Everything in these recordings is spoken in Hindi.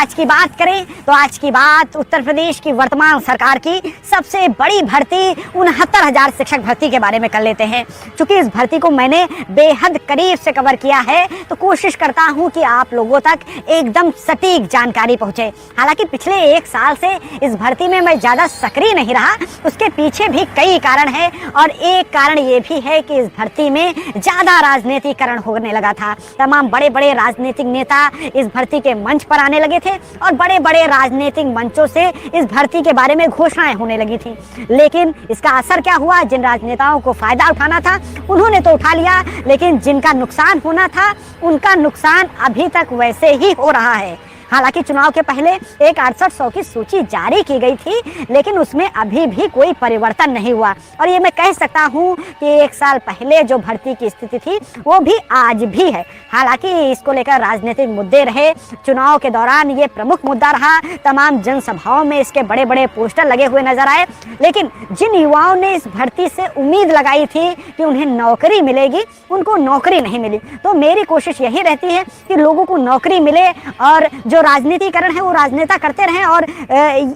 आज की बात करें तो आज की बात उत्तर प्रदेश की वर्तमान सरकार की सबसे बड़ी भर्ती 69,000 शिक्षक भर्ती के बारे में कर लेते हैं। चूंकि इस भर्ती को मैंने बेहद करीब से कवर किया है तो कोशिश करता हूं कि आप लोगों तक एकदम सटीक जानकारी पहुंचे। हालांकि पिछले 1 साल से इस भर्ती में मैं ज़्यादा सक्रिय नहीं रहा, उसके पीछे भी कई कारण हैं और एक कारण ये भी है कि इस भर्ती में ज़्यादा राजनीतिकरण होने लगा था। तमाम बड़े बड़े राजनीतिक नेता इस भर्ती के मंच पर आने लगे थे और बड़े बड़े राजनीतिक मंचों से इस भर्ती के बारे में घोषणाएं होने लगी थी। लेकिन इसका असर क्या हुआ? जिन राजनेताओं को फायदा उठाना था उन्होंने तो उठा लिया, लेकिन जिनका नुकसान होना था उनका नुकसान अभी तक वैसे ही हो रहा है। हालांकि चुनाव के पहले एक 6800 की सूची जारी की गई थी, लेकिन उसमें अभी भी कोई परिवर्तन नहीं हुआ और ये मैं कह सकता हूं कि 1 साल पहले जो भर्ती की स्थिति थी वो भी आज भी है। हालांकि इसको लेकर राजनीतिक मुद्दे रहे, चुनाव के दौरान ये प्रमुख मुद्दा रहा, तमाम जनसभाओं में इसके बड़े बड़े पोस्टर लगे हुए नजर आए। लेकिन जिन युवाओं ने इस भर्ती से उम्मीद लगाई थी कि उन्हें नौकरी मिलेगी, उनको नौकरी नहीं मिली। तो मेरी कोशिश यही रहती है कि लोगों को नौकरी मिले और जो राजनीतिकरण है वो राजनेता करते रहें और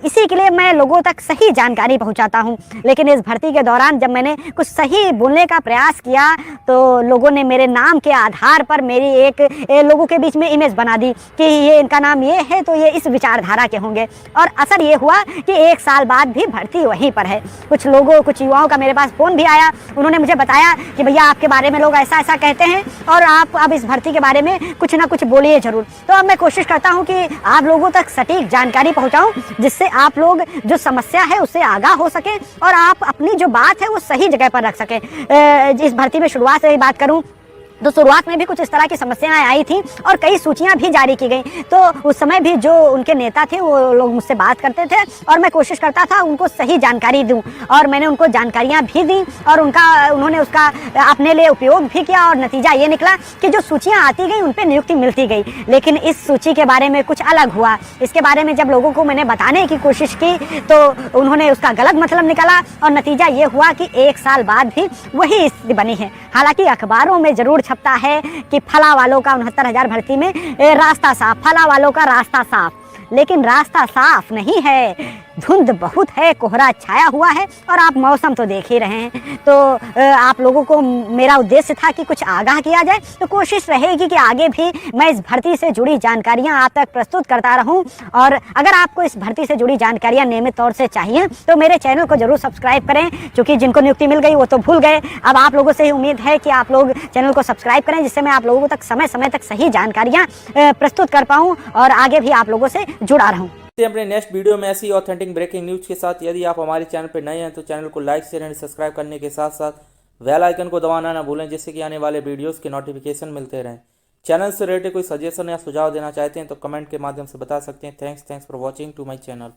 इसी के लिए मैं लोगों तक सही जानकारी पहुंचाता हूं। लेकिन इस भर्ती के दौरान जब मैंने कुछ सही बोलने का प्रयास किया तो लोगों ने मेरे नाम के आधार पर मेरी एक लोगों के बीच में इमेज बना दी कि ये इनका नाम ये है तो ये इस विचारधारा के होंगे और असर ये हुआ कि 1 साल बाद भी भर्ती वहीं पर है। कुछ युवाओं का मेरे पास फ़ोन भी आया, उन्होंने मुझे बताया कि भैया आपके बारे में लोग ऐसा ऐसा कहते हैं और आप अब इस भर्ती के बारे में कुछ ना कुछ बोलिए ज़रूर। तो अब मैं कोशिश करता हूँ कि आप लोगों तक सटीक जानकारी पहुंचाऊं जिससे आप लोग जो समस्या है उससे आगाह हो सके और आप अपनी जो बात है वो सही जगह पर रख सकें। इस भर्ती में शुरुआत से ही बात करूं तो शुरुआत में भी कुछ इस तरह की समस्याएं आई थी और कई सूचियां भी जारी की गई। तो उस समय भी जो उनके नेता थे वो लोग मुझसे बात करते थे और मैं कोशिश करता था उनको सही जानकारी दूं और मैंने उनको जानकारियां भी दी और उन्होंने उसका अपने लिए उपयोग भी किया और नतीजा ये निकला कि जो सूचियां आती गई उन पर नियुक्ति मिलती गई। लेकिन इस सूची के बारे में कुछ अलग हुआ। इसके बारे में जब लोगों को मैंने बताने की कोशिश की तो उन्होंने उसका गलत मतलब निकाला और नतीजा ये हुआ कि 1 साल बाद भी वही स्थिति बनी है। हालांकि अखबारों में जरूर छपता है कि फला वालों का 69,000 भर्ती में रास्ता साफ, फला वालों का रास्ता साफ, लेकिन रास्ता साफ नहीं है, धुंध बहुत है, कोहरा छाया हुआ है और आप मौसम तो देख ही रहे हैं। तो आप लोगों को मेरा उद्देश्य था कि कुछ आगाह किया जाए, तो कोशिश रहेगी कि आगे भी मैं इस भर्ती से जुड़ी जानकारियां आप तक प्रस्तुत करता रहूं। और अगर आपको इस भर्ती से जुड़ी जानकारियां नियमित तौर से चाहिए तो मेरे चैनल को जरूर सब्सक्राइब करें, क्योंकि जिनको नियुक्ति मिल गई वो तो भूल गए। अब आप लोगों से ही उम्मीद है कि आप लोग चैनल को सब्सक्राइब करें जिससे मैं आप लोगों तक समय समय तक सही जानकारियाँ प्रस्तुत कर पाऊँ और आगे भी आप लोगों से जुड़ा रहूँ। अपने नेक्स्ट वीडियो में ऐसी ऑथेंटिक ब्रेकिंग न्यूज़ के साथ। यदि आप हमारे चैनल पर नए हैं तो चैनल को लाइक शेयर एंड सब्सक्राइब करने के साथ साथ बेल आइकन को दबाना ना भूलें, जिससे कि आने वाले वीडियोस के नोटिफिकेशन मिलते रहें। चैनल से रिलेटेड कोई सजेशन या सुझाव देना चाहते हैं तो कमेंट के माध्यम से बता सकते हैं। Thanks for watching to my channel.